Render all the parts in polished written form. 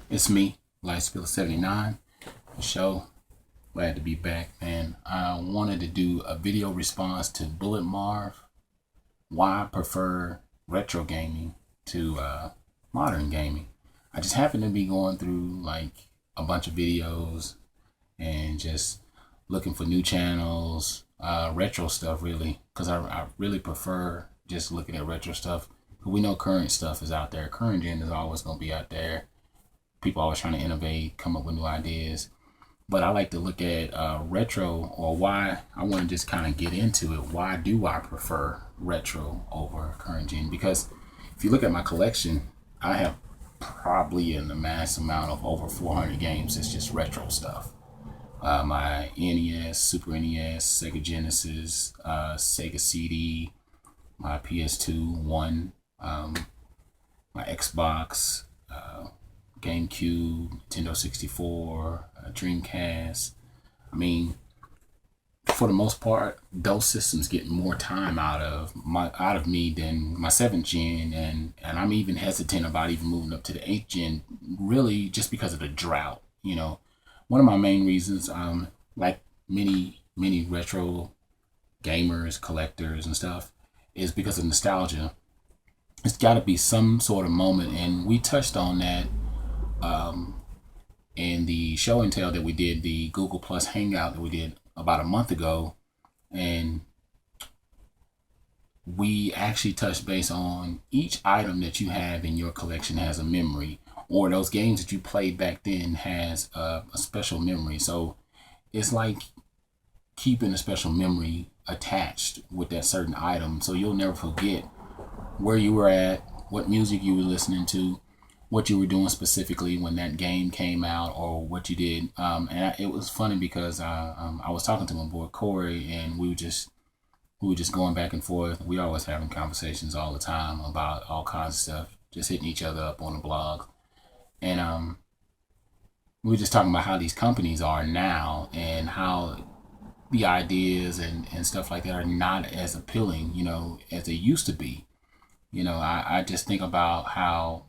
It's me, SPILLIN 79. The show. Glad to be back, man. I wanted to do a video response to Bulletmarv. Why I prefer retro gaming to modern gaming. I just happened to be going through like a bunch of videos and just looking for new channels, retro stuff really, because I really prefer just looking at retro stuff. We know current stuff is out there. Current gen is always going to be out there. People always trying to innovate, come up with new ideas. But I like to look at retro, or why I want to just kind of get into it. Why do I prefer retro over current gen? Because if you look at my collection, I have probably an amassed amount of over 400 games. It's just retro stuff. My NES, Super NES, Sega Genesis, Sega CD, my PS2, my Xbox, GameCube, Nintendo 64, Dreamcast. I mean, for the most part, those systems get more time out of me than my 7th gen, and I'm even hesitant about even moving up to the 8th gen, really just because of the drought. One of my main reasons, like many retro gamers, collectors, and stuff, is because of nostalgia. It's got to be some sort of moment, and we touched on that in the show and tell that we did, the Google Plus Hangout that we did about a month ago, and we actually touched base on each item that you have in your collection has a memory, or those games that you played back then has a special memory. So it's like keeping a special memory attached with that certain item, so you'll never forget where you were at, what music you were listening to, what you were doing specifically when that game came out, or what you did. It was funny because I was talking to my boy Corey, and we were just going back and forth. We always having conversations all the time about all kinds of stuff, just hitting each other up on the blog. And we were just talking about how these companies are now, and how the ideas and stuff like that are not as appealing, as they used to be. I just think about how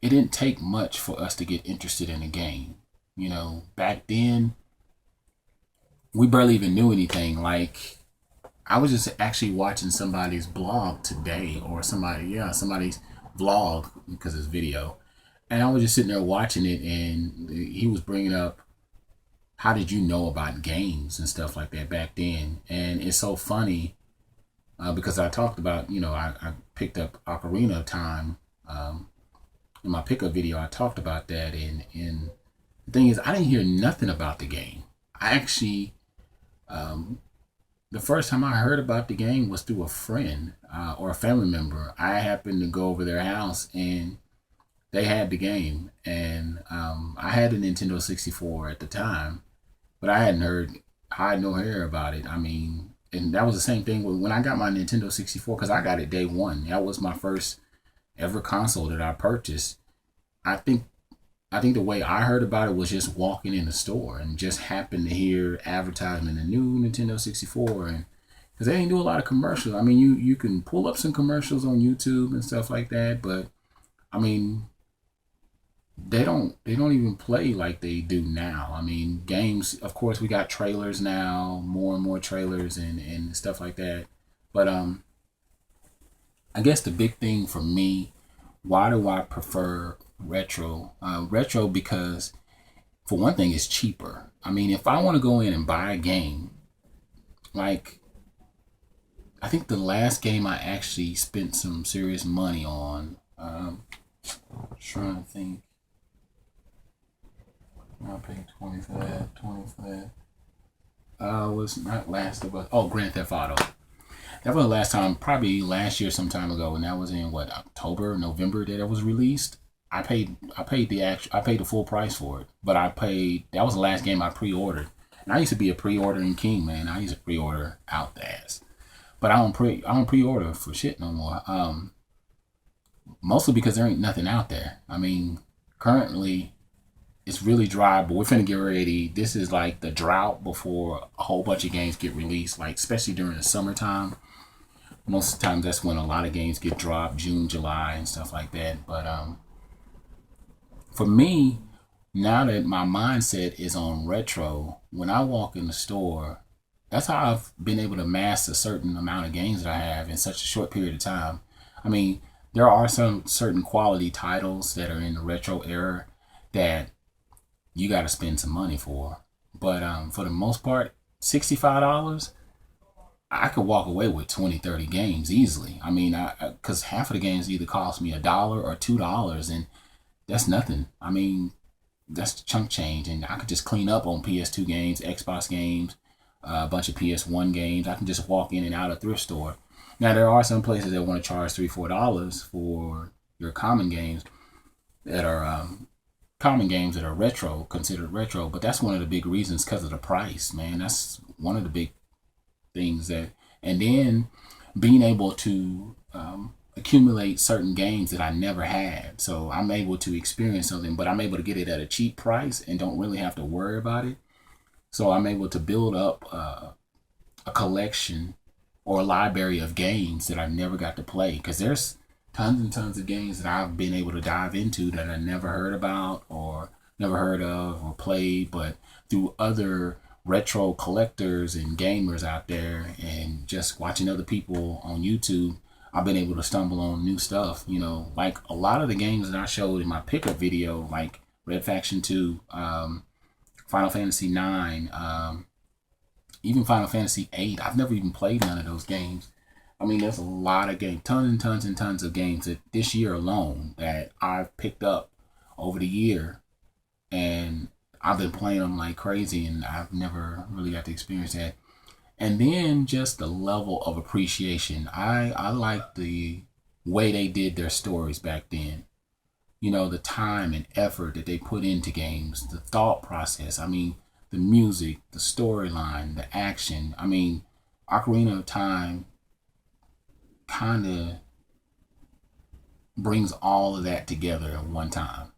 it didn't take much for us to get interested in a game. Back then, we barely even knew anything. Like, I was just actually watching somebody's blog today, or somebody's vlog, because it's video. And I was just sitting there watching it, and he was bringing up, how did you know about games and stuff like that back then? And it's so funny because I talked about, I picked up Ocarina of Time in my pickup video. I talked about that, and the thing is, I didn't hear nothing about the game. I actually, the first time I heard about the game was through a friend or a family member. I happened to go over their house, and they had the game, and I had a Nintendo 64 at the time, but I had no hair about it. I mean, and that was the same thing when I got my Nintendo 64, because I got it day one. That was my first ever console that I purchased. I think the way I heard about it was just walking in the store and just happened to hear advertisement, the new Nintendo 64, and because they didn't do a lot of commercials. I mean, you can pull up some commercials on YouTube and stuff like that, but I mean, they don't even play like they do now. I mean, games, of course, we got trailers now, more and more trailers and stuff like that. But I guess the big thing for me, why do I prefer retro? Retro because, for one thing, it's cheaper. I mean, if I want to go in and buy a game, like, I think the last game I actually spent some serious money on, trying to think. I paid 20 for that, 20 for that. Was not Last of Us. Oh, Grand Theft Auto. That was the last time, probably last year, some time ago, and that was in October, November that it was released. I paid the full price for it, but that was the last game I pre-ordered. And I used to be a pre-ordering king, man. I used to pre-order out the ass, but I don't pre-order for shit no more. Mostly because there ain't nothing out there. I mean, currently, it's really dry, but we're finna get ready. This is like the drought before a whole bunch of games get released, like especially during the summertime. most of the time that's when a lot of games get dropped, June, July, and stuff like that. But for me, now that my mindset is on retro, when I walk in the store, that's how I've been able to master a certain amount of games that I have in such a short period of time. I mean, there are some certain quality titles that are in the retro era that you got to spend some money for. But for the most part, $65, I could walk away with 20, 30 games easily. I mean, because half of the games either cost me $1 or $2, and that's nothing. I mean, that's chunk change, and I could just clean up on PS2 games, Xbox games, a bunch of PS1 games. I can just walk in and out of thrift store. Now there are some places that want to charge $3, $4 for your common games that are retro, considered retro. But that's one of the big reasons, because of the price, man. That's one of the big things that, and then being able to accumulate certain games that I never had. So I'm able to experience something, but I'm able to get it at a cheap price and don't really have to worry about it. So I'm able to build up a collection or a library of games that I never got to play, because there's tons and tons of games that I've been able to dive into that I never heard about or never heard of or played, but through other retro collectors and gamers out there and just watching other people on YouTube, I've been able to stumble on new stuff. You know, like a lot of the games that I showed in my pickup video, like Red Faction 2, Final Fantasy 9, even Final Fantasy 8. I've never even played none of those games. I mean, there's a lot of games, tons and tons and tons of games that this year alone that I've picked up over the year, and I've been playing them like crazy, and I've never really got to experience that. And then just the level of appreciation. I like the way they did their stories back then. You know, the time and effort that they put into games, the thought process. I mean, the music, the storyline, the action. I mean, Ocarina of Time kind of brings all of that together at one time.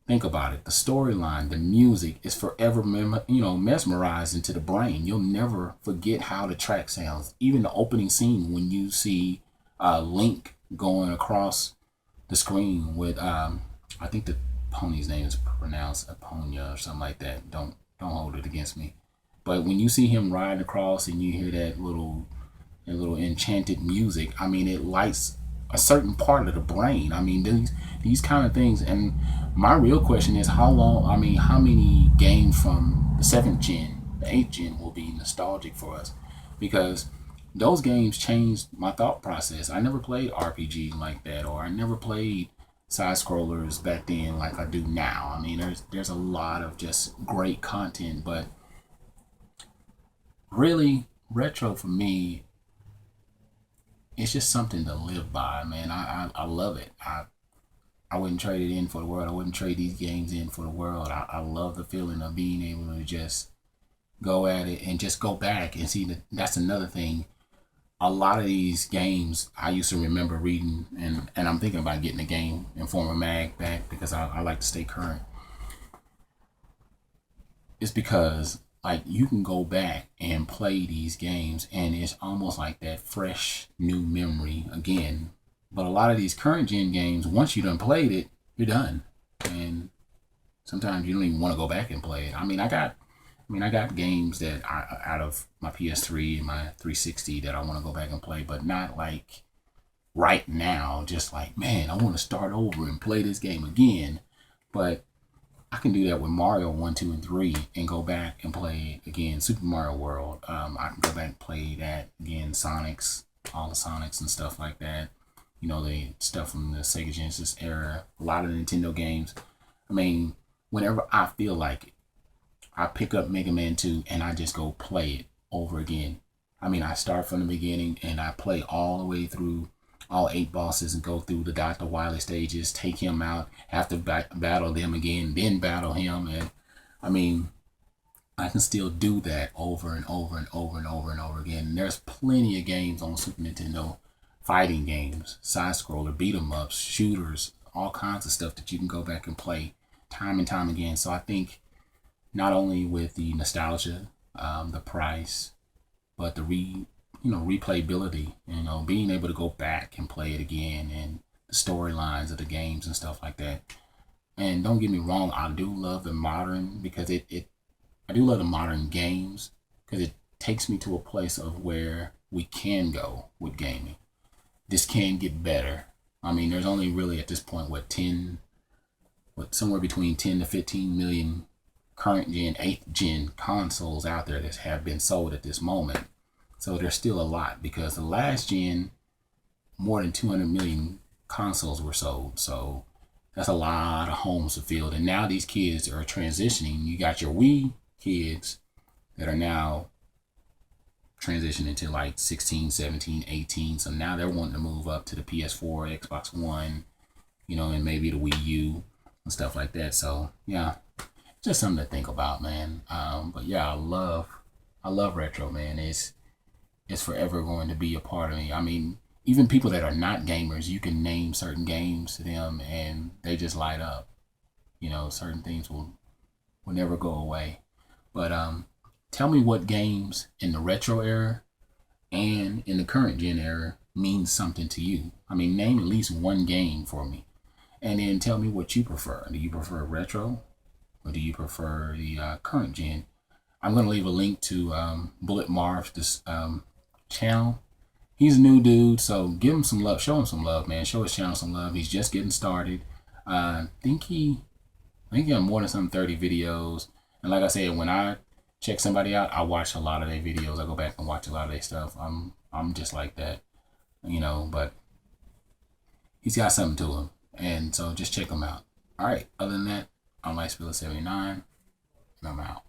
Think about it. The storyline, the music is forever, mesmerized into the brain. You'll never forget how the track sounds. Even the opening scene when you see Link going across the screen with, I think the pony's name is pronounced Aponia or something like that. Don't hold it against me. But when you see him riding across and you hear that little enchanted music, I mean, it lights a certain part of the brain. I mean, these kind of things. And my real question is, how many games from the 7th gen, the 8th gen will be nostalgic for us? Because those games changed my thought process. I never played RPG like that, or I never played side scrollers back then like I do now. I mean, there's a lot of just great content, but really retro for me, it's just something to live by, man. I love it. I wouldn't trade it in for the world. I wouldn't trade these games in for the world. I love the feeling of being able to just go at it and just go back and see that. That's another thing. A lot of these games I used to remember reading, and I'm thinking about getting a Game Informer mag back because I like to stay current. It's because like you can go back and play these games and it's almost like that fresh new memory again. But a lot of these current gen games, once you done played it, you're done. And sometimes you don't even want to go back and play it. I got games that are out of my PS3 and my 360 that I want to go back and play, but not like right now. Just like, man, I want to start over and play this game again. But I can do that with Mario 1, 2, and 3 and go back and play again. Super Mario World. I can go back and play that again. Sonics, all the Sonics and stuff like that. You know, the stuff from the Sega Genesis era. A lot of Nintendo games. I mean, whenever I feel like it, I pick up Mega Man 2 and I just go play it over again. I mean, I start from the beginning and I play all the way through all 8 bosses and go through the Dr. Wily stages, take him out, have to battle them again, then battle him. And I mean, I can still do that over and over and over and over and over again. And there's plenty of games on Super Nintendo, fighting games, side scroller, beat 'em ups, shooters, all kinds of stuff that you can go back and play time and time again. So I think not only with the nostalgia, the price, but the replayability, being able to go back and play it again, and the storylines of the games and stuff like that. And don't get me wrong, I do love the modern, because I do love the modern games, because it takes me to a place of where we can go with gaming. This can get better. I mean, there's only really at this point, somewhere between 10 to 15 million current gen, 8th gen consoles out there that have been sold at this moment. So there's still a lot, because the last gen, more than 200 million consoles were sold. So that's a lot of homes fulfilled. And now these kids are transitioning. You got your Wii kids that are now transitioning to like 16, 17, 18. So now they're wanting to move up to the PS4, Xbox One, and maybe the Wii U and stuff like that. So yeah, just something to think about, man. But yeah, I love retro, man. It's forever going to be a part of me. I mean, even people that are not gamers, you can name certain games to them and they just light up. Certain things will never go away. But tell me what games in the retro era and in the current gen era means something to you. I mean, name at least one game for me. And then tell me what you prefer. Do you prefer retro, or do you prefer the current gen? I'm going to leave a link to Bulletmarv channel. He's a new dude, so give him some love. Show him some love, man. Show his channel some love. He's just getting started. I think he got more than some 30 videos. And like I said, when I check somebody out, I watch a lot of their videos. I go back and watch a lot of their stuff. I'm just like that, but he's got something to him. And so just check him out. All right. Other than that, I'm SPILLIN 79, and I'm out.